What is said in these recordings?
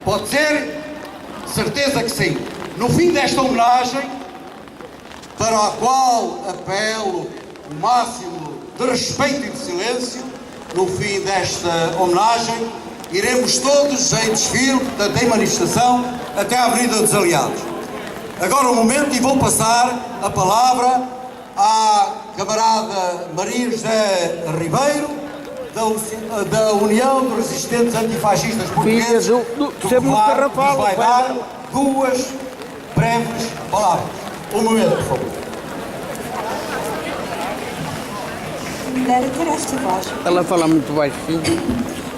Pode ser? Certeza que sim. No fim desta homenagem, para a qual apelo o máximo de respeito e de silêncio, no fim desta homenagem, iremos todos em desfile, portanto, em manifestação, até à Avenida dos Aliados. Agora um momento e vou passar a palavra à camarada Maria José Ribeiro, da União dos Resistentes Antifascistas Portugueses, que vai dar duas breves palavras. Um momento, por favor. Deve ter esta voz. Ela fala muito baixinho.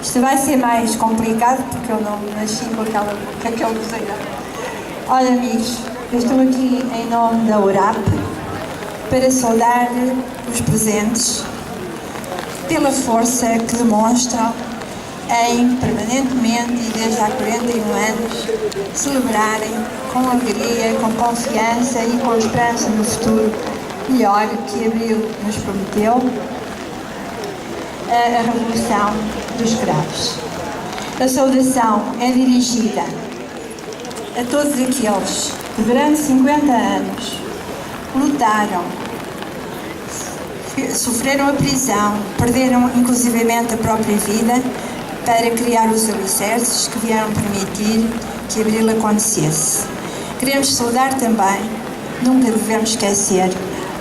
Isto vai ser mais complicado porque eu não nasci com aquele desenho. Olha, amigos, eu estou aqui em nome da URAP para saudar os presentes pela força que demonstram em permanentemente e desde há 41 anos celebrarem com alegria, com confiança e com esperança no futuro melhor que Abril nos prometeu, a Revolução dos Cravos. A saudação é dirigida a todos aqueles que durante 50 anos lutaram, sofreram a prisão, perderam inclusivamente a própria vida para criar os alicerces que vieram permitir que Abril acontecesse. Queremos saudar também, nunca devemos esquecer,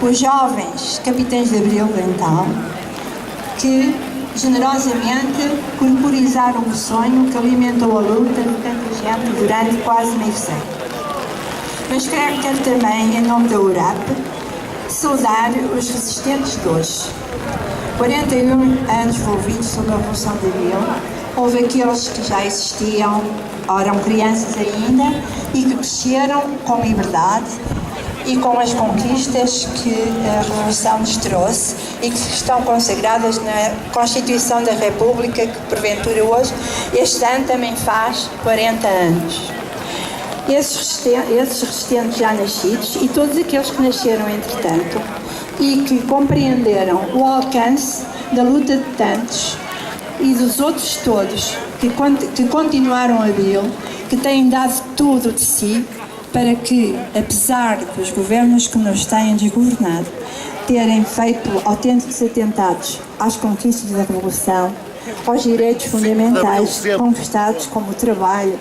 os jovens capitães de Abril então, que generosamente corporizaram o sonho que alimentou a luta de tanta gente durante quase meio século. Mas quero também, em nome da URAP, saudar os resistentes de hoje. 41 anos envolvidos sob a Revolução de Abril, houve aqueles que já existiam, eram crianças ainda, e que cresceram com liberdade e com as conquistas que a Revolução nos trouxe e que estão consagradas na Constituição da República, que porventura hoje, este ano também faz 40 anos. Esses resistentes já nascidos e todos aqueles que nasceram entretanto e que compreenderam o alcance da luta de tantos e dos outros todos que continuaram a Abril, que têm dado tudo de si para que, apesar dos governos que nos têm desgovernado terem feito autênticos atentados às conquistas da Revolução, aos direitos fundamentais conquistados como o trabalho,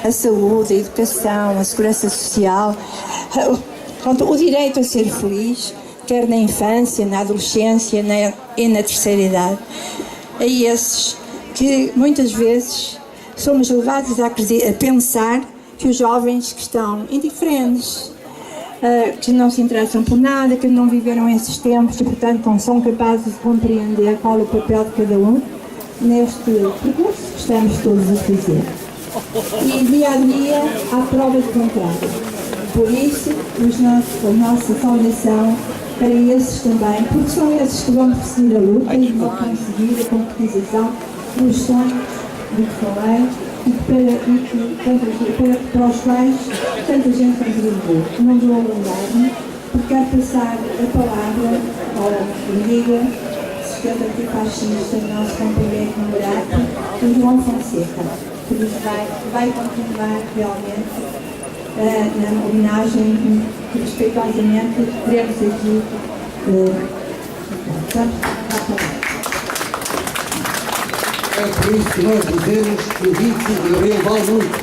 a saúde, a educação, a segurança social, o direito a ser feliz, quer na infância, na adolescência e na terceira idade, a esses que muitas vezes somos levados a pensar que os jovens que estão indiferentes, que não se interessam por nada, que não viveram esses tempos e, portanto, não são capazes de compreender qual é o papel de cada um neste percurso que estamos todos a fazer. E dia a dia há provas de contrário. Por isso, a nossa saudação para esses também, porque são esses que vão perseguir a luta e vão conseguir a concretização dos sonhos de que falei para os quais tanta gente contribuiu. Não vou alongar-me, porque quero passar a palavra ao amigo assistente antifascista, nosso companheiro no URAP, o João Fonseca, que nos vai continuar realmente na homenagem que respeitosamente teremos aqui. É por isso que nós dizemos que o 25 de Abril vale muito.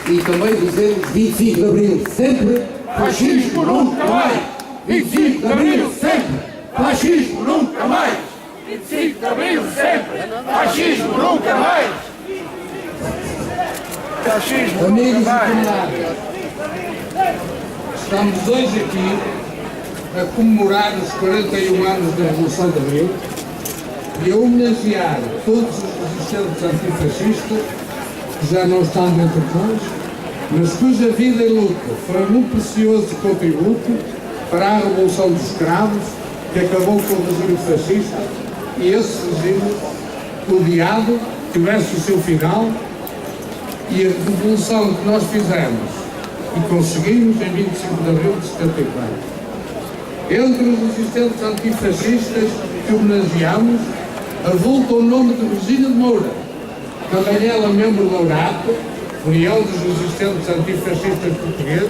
E também dizemos 25 de Abril sempre, fascismo nunca mais! 25 de Abril sempre, fascismo nunca mais! 25 de Abril sempre, fascismo nunca mais! Fascismo Amigos nunca mais! e camaradas, estamos hoje aqui a comemorar os 41 anos da Revolução de Abril e a homenagear todos os resistentes antifascistas que já não estão entre nós, mas cuja vida e luta foi um precioso contributo para a Revolução dos Escravos, que acabou com o regime fascista, e esse regime odiado tivesse o seu final, e a revolução que nós fizemos e conseguimos em 25 de Abril de 74. Entre os resistentes antifascistas que homenageamos, avulta o nome de Regina de Moura, também ela membro da URAP, União dos Resistentes Antifascistas Portugueses,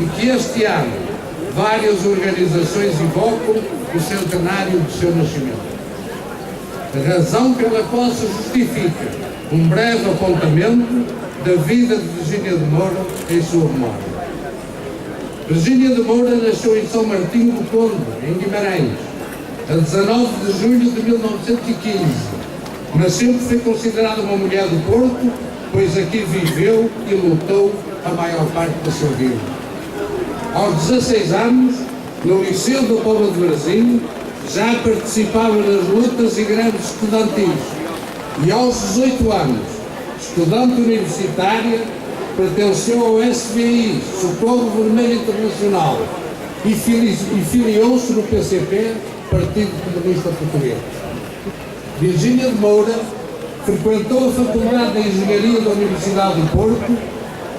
e que este ano várias organizações evocam o centenário do seu nascimento. A razão pela qual se justifica um breve apontamento da vida de Virgínia de Moura em sua memória. Virgínia de Moura nasceu em São Martinho do Conde, em Guimarães, a 19 de julho de 1915, mas sempre foi considerada uma mulher do Porto, pois aqui viveu e lutou a maior parte da sua vida. Aos 16 anos, no Liceu da Póvoa de Varzim, já participava nas lutas e greves estudantis, e aos 18 anos, estudante universitária, pertenceu ao SVI, Socorro Vermelho Internacional, e filiou-se no PCP, Partido Comunista Português. Virgínia de Moura frequentou a Faculdade de Engenharia da Universidade do Porto,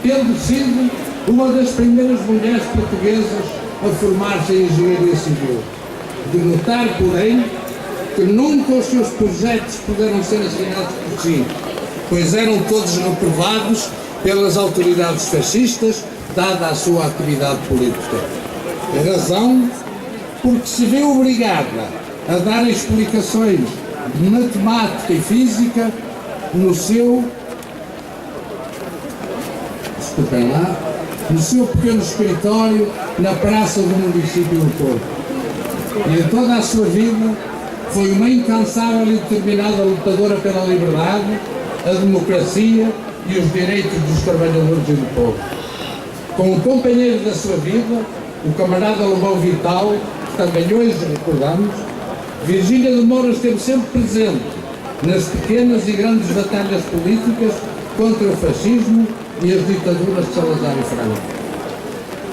tendo sido uma das primeiras mulheres portuguesas a formar-se em Engenharia Civil. De notar, porém, que nunca os seus projetos puderam ser assinados por si, pois eram todos reprovados pelas autoridades fascistas, dada a sua atividade política. A razão, porque se viu obrigada a dar explicações de matemática e física no seu pequeno escritório na praça do município do Porto. E em toda a sua vida foi uma incansável e determinada lutadora pela liberdade, a democracia e os direitos dos trabalhadores e do povo. Com o companheiro da sua vida, o camarada Lobão Vital, que também hoje recordamos, Virgínia de Moura esteve sempre presente nas pequenas e grandes batalhas políticas contra o fascismo e as ditaduras de Salazar e Franco.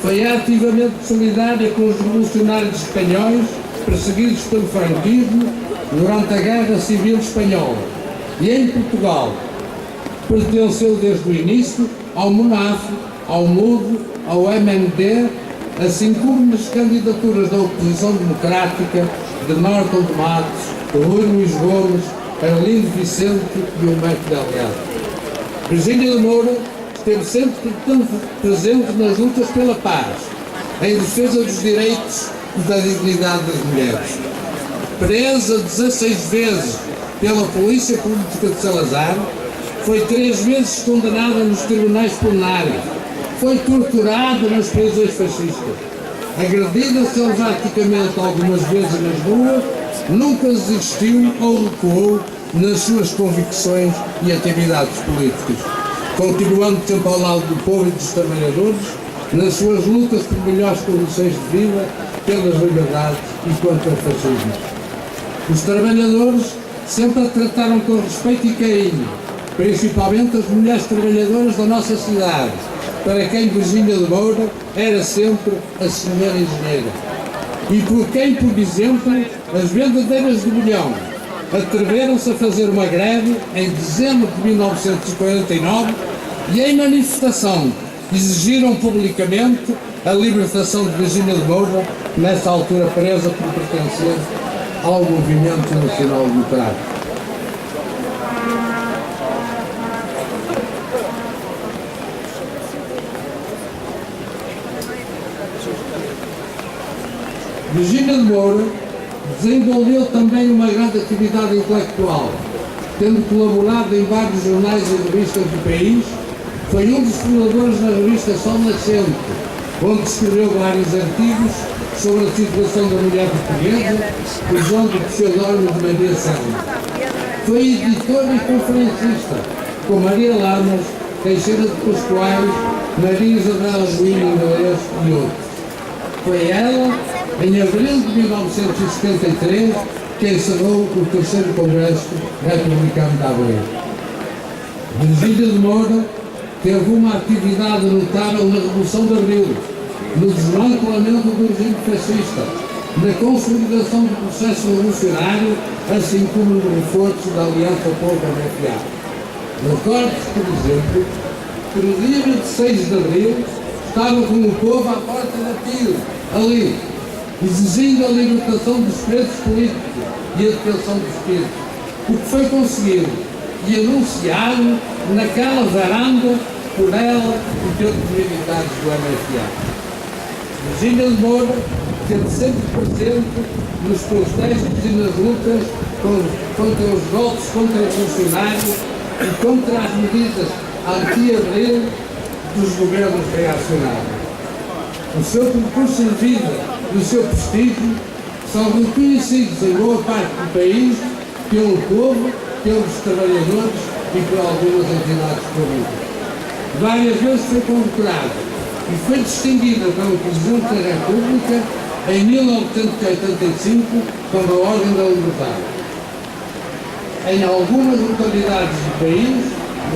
Foi ativamente solidária com os revolucionários espanhóis perseguidos pelo franquismo durante a Guerra Civil Espanhola, e em Portugal pertenceu desde o início ao MUNAF, ao MUD, ao MND, assim como nas candidaturas da oposição democrática de Norton de Matos, Rui Luís Gomes, Arlindo Vicente e Humberto Delgado. Virgínia de Moura esteve sempre presente nas lutas pela paz, em defesa dos direitos e da dignidade das mulheres. Presa 16 vezes pela polícia política de Salazar, foi 3 vezes condenada nos tribunais plenários, foi torturada nas prisões fascistas, agredida selvaticamente algumas vezes nas ruas, nunca desistiu ou recuou nas suas convicções e atividades políticas, continuando sempre ao lado do povo e dos trabalhadores nas suas lutas por melhores condições de vida, pelas liberdades e contra o fascismo. Os trabalhadores sempre a trataram com respeito e carinho, principalmente as mulheres trabalhadoras da nossa cidade, para quem Virgínia de Moura era sempre a senhora engenheira. E por quem, por exemplo, as vendedeiras de Bolhão atreveram-se a fazer uma greve em dezembro de 1949 e, em manifestação, exigiram publicamente a libertação de Virgínia de Moura, nessa altura presa por pertencer ao Movimento Nacional Democrático. Virgínia de Moura desenvolveu também uma grande atividade intelectual, tendo colaborado em vários jornais e revistas do país. Foi um dos fundadores da revista Sol Nascente, onde escreveu vários artigos sobre a situação da mulher portuguesa, usando o pseudónimo de Maria Selma. Foi editor e conferencista, com Maria Lamas, Teixeira de Pascoais, Maria Isabel Aguinho Inglês e outros. Foi ela, em abril de 1973, que encerrou o 3º Congresso Republicano de Aveiro. Virgínia de Moura teve uma atividade notável na Revolução de Abril, no desmantelamento do regime fascista, na consolidação do processo revolucionário, assim como no reforço da Aliança Povo-RFA. Recorde-se, por exemplo, que no dia 26 de Abril estava com o povo à porta da PIL, ali, exigindo a libertação dos presos políticos e a detenção dos presos, o que foi conseguido e anunciado naquela varanda, por ela e pelos militares do MFA. Virgínia de Moura esteve sempre presente nos protestos e nas lutas contra os golpes contra-revolucionários e contra as medidas anti-abril dos governos reacionários. O seu percurso de vida e o seu prestígio são reconhecidos em boa parte do país pelo povo, pelos trabalhadores e por algumas entidades públicas. Várias vezes foi condecorado e foi distinguida pelo Presidente da República em 1985 com a Ordem da Liberdade. Em algumas localidades do país,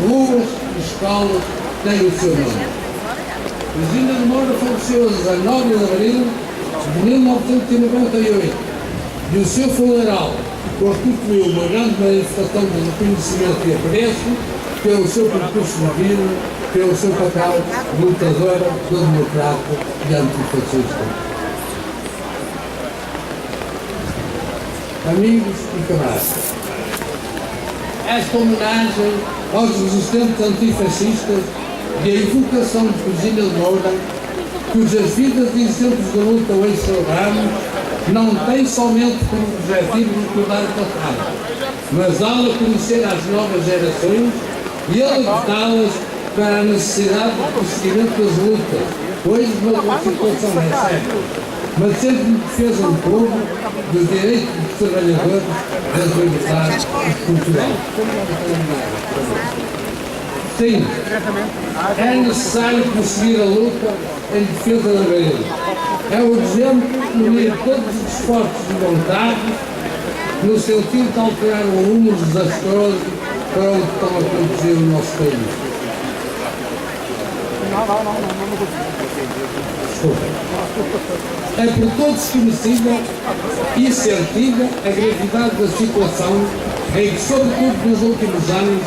ruas e escolas têm o seu nome. Virgínia de Moura faleceu a 19 de abril de 1998 e o seu funeral constituiu uma grande manifestação de reconhecimento e apreço pelo seu percurso de vida, pelo seu papel de lutadora, de democrata e antifascista. Amigos e camaradas, esta homenagem aos resistentes antifascistas e a evocação de Virgínia de Moura, cujas vidas e exemplos de luta hoje celebramos, não tem somente como objetivo recordar o passado, mas dá-la a conhecer às novas gerações e alertá-las para a necessidade de prosseguimento das lutas, hoje numa situação mais séria, mas sempre em defesa do povo, dos direitos dos trabalhadores, das liberdades e de Portugal. Sim, é necessário prosseguir a luta em defesa da Bahia. É urgente unir todos os esforços de vontade no sentido de alterar o rumo desastroso para onde estão a conduzir o nosso país. É por todos conhecida e sentida a gravidade da situação em que, sobretudo nos últimos anos,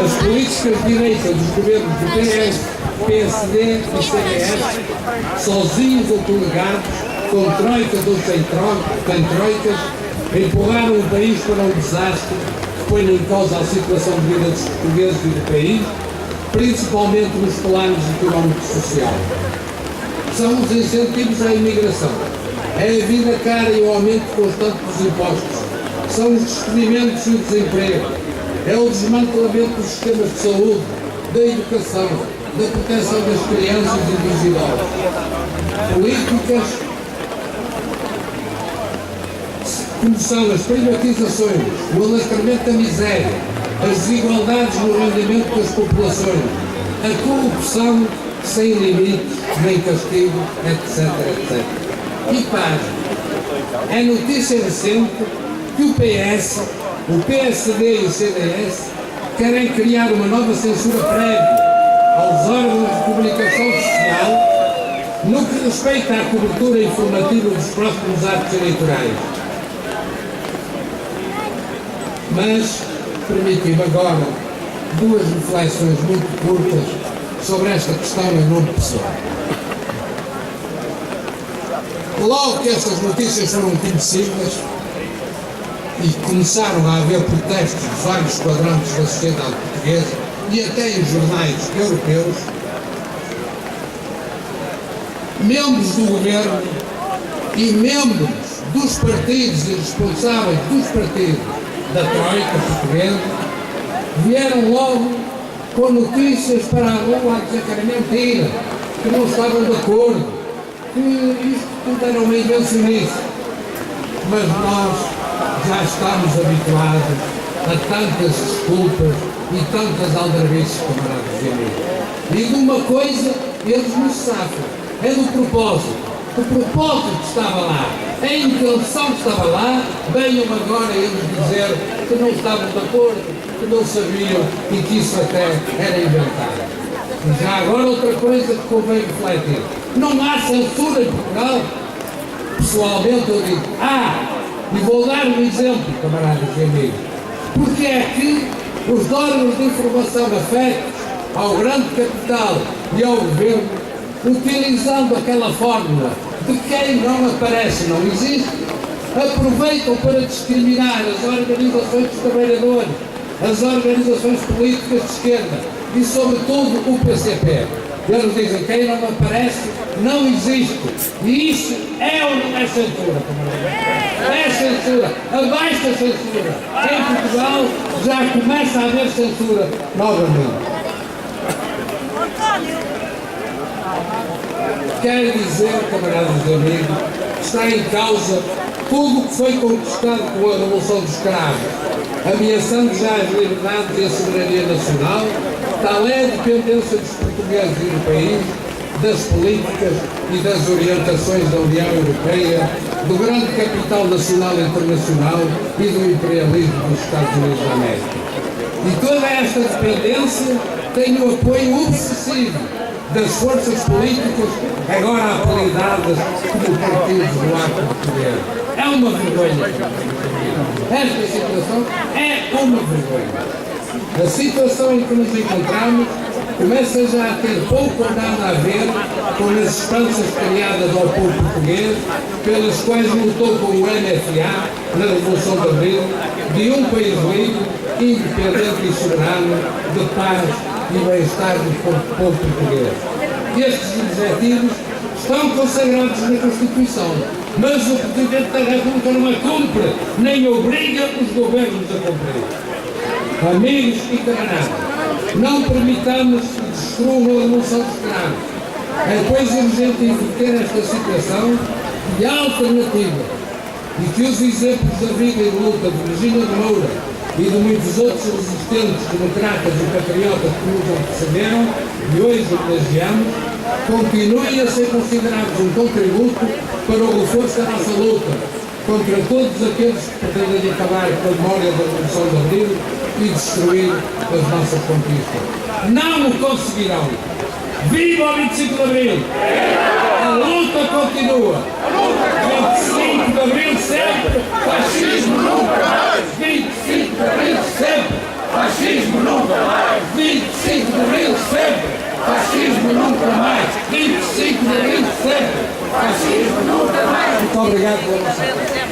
as políticas de direita dos governos do PS, PSD e CDS, sozinhos ou coligados, com troicas ou sem troicas, empurraram o país para um desastre que põe em causa a situação de vida dos portugueses e do país, principalmente nos planos económico e social. São os incentivos à imigração, é a vida cara e o aumento constante dos impostos, são os despedimentos e o desemprego, é o desmantelamento dos sistemas de saúde, da educação, da proteção das crianças e dos idosos. Políticas como são as privatizações, o alastramento da miséria, as desigualdades no rendimento das populações, a corrupção sem limites, nem castigo, etc, etc. E pasme, é notícia recente que o PS, o PSD e o CDS querem criar uma nova censura prévia aos órgãos de comunicação social no que respeita à cobertura informativa dos próximos atos eleitorais. Mas permitiu-me agora duas reflexões muito curtas sobre esta questão em nome pessoal. Logo que estas notícias foram conhecidas e começaram a haver protestos de vários quadrantes da sociedade portuguesa e até em jornais europeus, membros do governo e membros dos partidos e responsáveis dos partidos da Troika portuguesa vieram logo com notícias para a rua a dizer que era mentira, que não estavam de acordo, que isto tudo era uma invencionice. Mas nós já estamos habituados a tantas desculpas e tantas aldrabices, camaradas e amigos. E de uma coisa eles não se safam, é do propósito. O propósito estava lá, a intenção estava lá, venham agora eles dizer que não estavam de acordo, que não sabiam e que isso até era inventado. E já agora outra coisa que convém refletir, não há censura em Portugal. Pessoalmente eu digo, e vou dar um exemplo, camaradas e amigos, porque é que os órgãos de informação afetos ao grande capital e ao governo, utilizando aquela fórmula de quem não aparece não existe, aproveitam para discriminar as organizações dos trabalhadores, as organizações políticas de esquerda e, sobretudo, o PCP. Eles dizem que quem não aparece não existe. E isso é ou não é censura? É censura. Abaixo da censura. Em Portugal já começa a haver censura novamente. Quer dizer, camaradas e amigos, que está em causa tudo o que foi conquistado com a Revolução dos Cravos, ameaçando já as liberdades e a soberania nacional. Tal é a dependência dos portugueses e do país, das políticas e das orientações da União Europeia, do grande capital nacional e internacional e do imperialismo dos Estados Unidos da América. E toda esta dependência tem o apoio obsessivo das forças políticas, agora apelidadas como partidos do arco de poder. É uma vergonha. Esta situação é uma vergonha. A situação em que nos encontramos começa já a ter pouco ou nada a ver com as esperanças criadas ao povo português, pelas quais lutou com o NFA na Revolução de Abril, de um país livre, independente e soberano, de paz e bem-estar do povo português. Estes objetivos estão consagrados na Constituição, mas o Presidente da República não a cumpre, nem obriga os governos a cumprir. Amigos e camaradas, não permitamos que destruam a Revolução dos Cravos. É, pois, urgente inverter esta situação e a alternativa, e que os exemplos da vida e de luta de Virgínia de Moura e de muitos outros resistentes democratas e patriotas que nos antecederam e hoje homenageamos, continuem a ser considerados um contributo para o reforço da nossa luta contra todos aqueles que pretendem acabar com a memória da Revolução de Abril e destruir as nossas conquistas. Não o conseguirão. Viva o 25 de Abril! A luta continua! 25 de Abril sempre! Fascismo nunca mais! 25 de Abril sempre! Fascismo nunca mais! 25 de Abril sempre! Fascismo nunca mais! 25 de Abril sempre! Fascismo nunca mais! Muito obrigado pela vossa atenção.